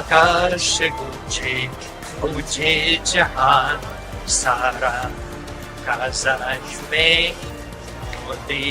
आकाश गूंजे गूंजे जहान सारा काजाज में मोदी।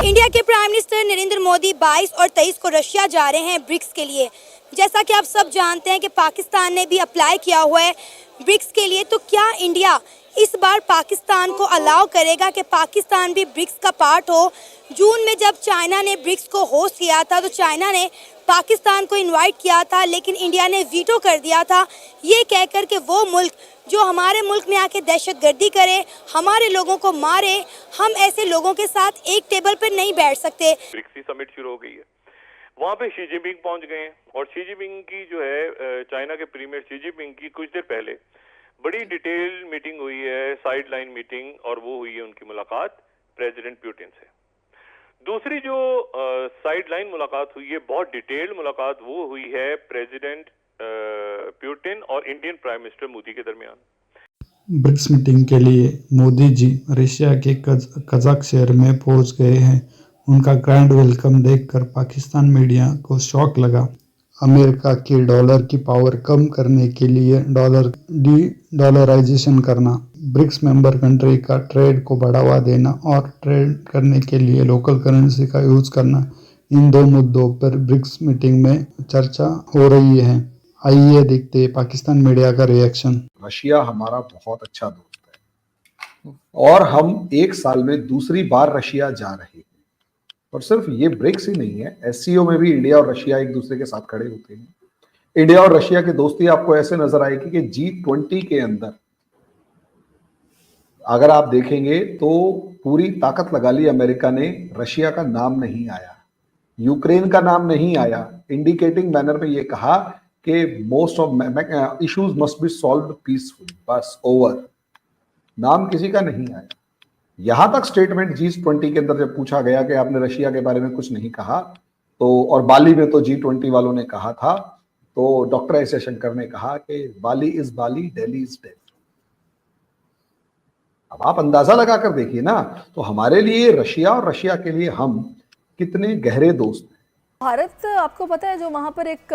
इंडिया के प्राइम मिनिस्टर नरेंद्र मोदी 22 और 23 को रशिया जा रहे हैं ब्रिक्स के लिए। जैसा कि आप सब जानते हैं कि पाकिस्तान ने भी अप्लाई किया हुआ है ब्रिक्स के लिए, तो क्या इंडिया इस बार पाकिस्तान को अलाउ करेगा कि पाकिस्तान भी ब्रिक्स का पार्ट हो? जून में जब चाइना ने ब्रिक्स को होस्ट किया था तो चाइना ने पाकिस्तान को इनवाइट किया था, लेकिन इंडिया ने वीटो कर दिया था, ये कहकर कि वो मुल्क जो हमारे मुल्क में आके दहशतगर्दी करे, हमारे लोगों को मारे, हम ऐसे लोगों के साथ एक टेबल पर नहीं बैठ सकते। ब्रिक्स समिट शुरू हो गई है, वहाँ पे शी जिनपिंग पहुंच गए हैं और शी जिनपिंग की जो है चाइना के प्रीमियर शी जिनपिंग की कुछ देर पहले बड़ी डिटेल मीटिंग हुई है, साइड लाइन मीटिंग, और वो हुई है उनकी मुलाकात प्रेसिडेंट पुतिन से। दूसरी जो साइड लाइन मुलाकात हुई है, बहुत डिटेल्ड मुलाकात, वो हुई है प्रेसिडेंट पुतिन और इंडियन प्राइम मिनिस्टर मोदी के दरमियान। ब्रिक्स मीटिंग के लिए मोदी जी रशिया के कजाक शहर में पहुंच गए हैं। उनका ग्रैंड वेलकम देखकर पाकिस्तान मीडिया को शॉक लगा। अमेरिका के डॉलर की पावर कम करने के लिए डॉलराइजेशन करना, ब्रिक्स मेंबर कंट्री का ट्रेड को बढ़ावा देना और ट्रेड करने के लिए लोकल करेंसी का यूज करना, इन दो मुद्दों पर ब्रिक्स मीटिंग में चर्चा हो रही है। आइए देखते हैं पाकिस्तान मीडिया का रिएक्शन। रशिया हमारा बहुत अच्छा दोस्त है और हम एक साल में दूसरी बार रशिया जा रहे हैं। और सिर्फ ये ब्रिक्स ही नहीं है, एससीओ में भी इंडिया और रशिया एक दूसरे के साथ खड़े होते हैं। इंडिया और रशिया की दोस्ती आपको ऐसे नजर आएगी कि G20 के अंदर अगर आप देखेंगे तो पूरी ताकत लगा ली अमेरिका ने, रशिया का नाम नहीं आया, यूक्रेन का नाम नहीं आया, इंडिकेटिंग मैनर में ये कहा कि most of issues must be solved peacefully, बस ओवर, नाम किसी का नहीं आया। यहां तक स्टेटमेंट G20 के अंदर जब पूछा गया कि आपने रशिया के बारे में कुछ नहीं कहा, तो और बाली में तो G20 वालों ने कहा था, तो डॉक्टर एस जयशंकर ने कहा कि Bali is Bali, Delhi is Delhi. अब आप अंदाजा लगा कर देखिए ना, तो हमारे लिए रशिया और रशिया के लिए हम कितने गहरे दोस्त हैं। भारत, आपको पता है, जो वहाँ पर एक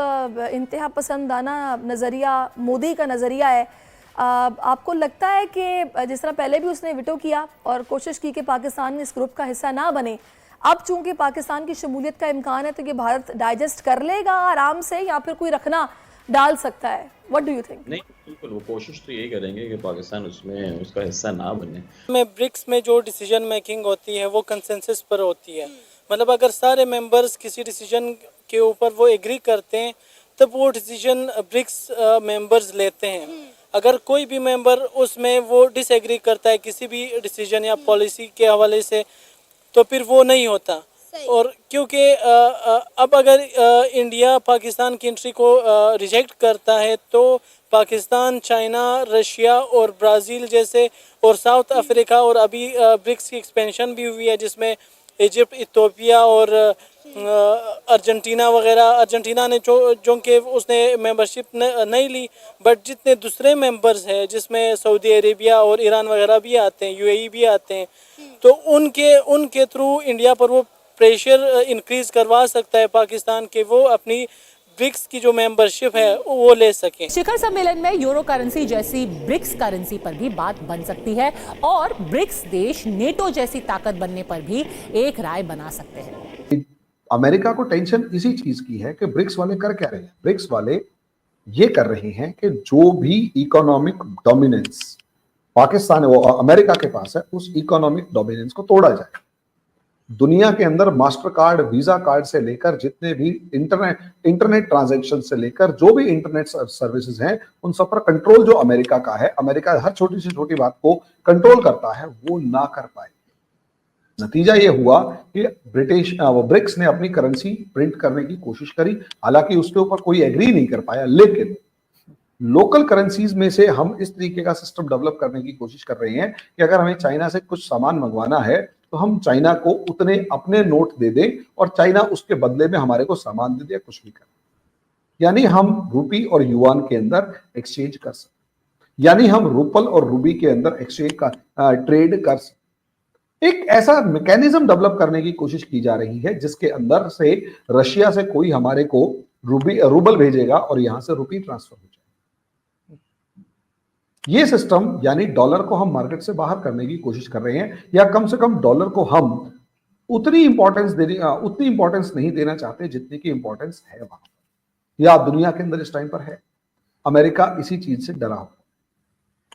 इंतहा पसंदाना नज़रिया मोदी का नज़रिया है, आपको लगता है कि जिस तरह पहले भी उसने विटो किया और कोशिश की कि पाकिस्तान इस ग्रुप का हिस्सा ना बने, अब चूंकि पाकिस्तान की शमूलियत का इम्कान है तो कि भारत डाइजेस्ट कर लेगा आराम से, या फिर कोई रखना डाल सकता है? What do you think? नहीं, बिल्कुल वो कोशिश तो यही करेंगे कि पाकिस्तान उसमें उसका हिस्सा ना बने। में ब्रिक्स में जो डिसीजन मेकिंग होती है वो कंसेंसस पर होती है, मतलब अगर सारे मेंबर्स किसी डिसीजन के ऊपर वो एग्री करते हैं तब वो डिसीजन ब्रिक्स मेंबर्स लेते हैं। अगर कोई भी मेंबर उसमें वो डिसएग्री करता है किसी भी डिसीजन या पॉलिसी के हवाले से, तो फिर वो नहीं होता। और क्योंकि अब अगर इंडिया पाकिस्तान की एंट्री को रिजेक्ट करता है तो पाकिस्तान, चाइना, रशिया और ब्राज़ील जैसे, और साउथ अफ्रीका, और अभी ब्रिक्स की एक्सपेंशन भी हुई है जिसमें इजिप्ट, इथियोपिया और अर्जेंटीना वगैरह। अर्जेंटीना ने जो कि उसने मेंबरशिप नहीं ली, बट जितने दूसरे मेंबर्स हैं जिसमें सऊदी अरेबिया और ईरान वगैरह भी आते हैं, यूएई भी आते हैं, तो उनके थ्रू इंडिया पर वो प्रेशर इंक्रीज करवा सकता है पाकिस्तान के वो अपनी ब्रिक्स की जो मेंबरशिप है वो ले सकें। शिखर सम्मेलन में यूरो करेंसी जैसी ब्रिक्स करेंसी पर भी बात बन सकती है और ब्रिक्स देश नेटो जैसी ताकत बनने पर भी एक राय बना सकते हैं। अमेरिका को टेंशन इसी चीज की है कि ब्रिक्स वाले कर क्या रहे हैं। ब्रिक्स वाले ये कर रहे हैं कि जो भी इकोनॉमिक डोमिनेंस पाकिस्तान वो अमेरिका के पास है, उस इकोनॉमिक डोमिनेंस को तोड़ा जाए। दुनिया के अंदर मास्टर कार्ड, वीजा कार्ड से लेकर जितने भी इंटरनेट ट्रांजैक्शन से लेकर जो भी इंटरनेट सर्विसेज हैं, उन सब पर कंट्रोल जो अमेरिका का है, अमेरिका हर छोटी से छोटी बात को कंट्रोल करता है, वो ना कर पाए। नतीजा ये हुआ कि ब्रिक्स ने अपनी करेंसी प्रिंट करने की कोशिश करी, हालांकि उसके ऊपर कोई एग्री नहीं कर पाया, लेकिन लोकल करेंसीज में से हम इस तरीके का सिस्टम डेवलप करने की कोशिश कर रहे हैं कि अगर हमें चाइना से कुछ सामान मंगवाना है तो हम चाइना को उतने अपने नोट दे दें और चाइना उसके बदले में हमारे को सामान दे दे, कुछ भी करे। यानी हम रूपी और युआन के अंदर एक्सचेंज कर सकते, यानी हम रूपल और रूबी के अंदर एक्सचेंज का ट्रेड कर सकते। एक ऐसा मैकेनिज्म डेवलप करने की कोशिश की जा रही है जिसके अंदर से रशिया से कोई हमारे को रूबल भेजेगा और यहां से रुपी ट्रांसफर हो जाएगा। ये सिस्टम यानी डॉलर को हम मार्केट से बाहर करने की कोशिश कर रहे हैं, या कम से कम डॉलर को हम उतनी इंपॉर्टेंस नहीं देना चाहते जितनी की इंपॉर्टेंस है वहां पर, या दुनिया के अंदर इस टाइम पर है। अमेरिका इसी चीज से डरा हुआ।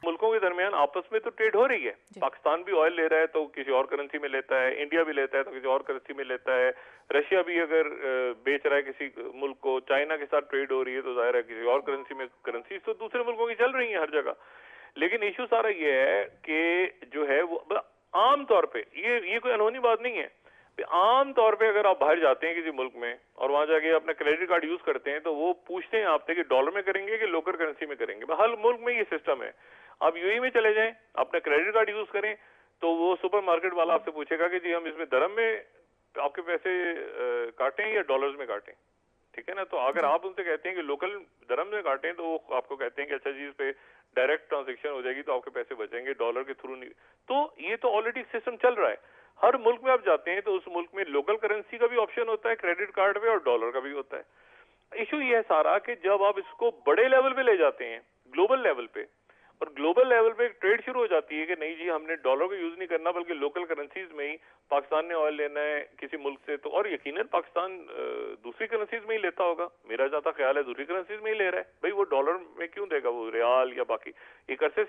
मुल्कों के दरमियान आपस में तो ट्रेड हो रही है। पाकिस्तान भी ऑयल ले रहा है तो किसी और करेंसी में लेता है, इंडिया भी लेता है तो किसी और करेंसी में लेता है, रशिया भी अगर बेच रहा है किसी मुल्क को, चाइना के साथ ट्रेड हो रही है तो जाहिर है किसी और करेंसी में, करेंसी तो दूसरे मुल्कों की चल रही है हर जगह। लेकिन इश्यू सारा ये है कि जो है वो आम तौर पे ये कोई अनहोनी बात नहीं है। आम तौर पे अगर आप बाहर जाते हैं किसी मुल्क में और वहां जाके अपना क्रेडिट कार्ड यूज करते हैं तो वो पूछते हैं आपसे कि डॉलर में करेंगे कि लोकल करेंसी में करेंगे। हर मुल्क में ये सिस्टम है। आप यूएई में चले जाएं, अपना क्रेडिट कार्ड यूज करें तो वो सुपरमार्केट वाला आपसे पूछेगा कि जी हम इसमें दरम में आपके पैसे काटें या डॉलर्स में काटें, ठीक है ना। तो अगर आप उनसे कहते हैं कि लोकल दरम में काटें तो वो आपको कहते हैं कि अच्छा जी इस पे डायरेक्ट ट्रांजेक्शन हो जाएगी तो आपके पैसे बचेंगे, डॉलर के थ्रू नहीं। तो ये तो ऑलरेडी सिस्टम चल रहा है। हर मुल्क में आप जाते हैं तो उस मुल्क में लोकल करेंसी का भी ऑप्शन होता है क्रेडिट कार्ड पे और डॉलर का भी होता है। इशू ये है सारा कि जब आप इसको बड़े लेवल पे ले जाते हैं, ग्लोबल लेवल पे, और ग्लोबल लेवल पे ट्रेड शुरू हो जाती है कि नहीं जी हमने डॉलर को यूज नहीं करना बल्कि लोकल करेंसीज में ही पाकिस्तान ने ऑयल लेना है किसी मुल्क से, तो और यकीनन पाकिस्तान दूसरी करेंसीज में ही लेता होगा, मेरा ज्यादा ख्याल है दूसरी करेंसीज में ही ले रहा है। भाई वो डॉलर में क्यों देगा, वो रियाल या बाकी एक अरसे से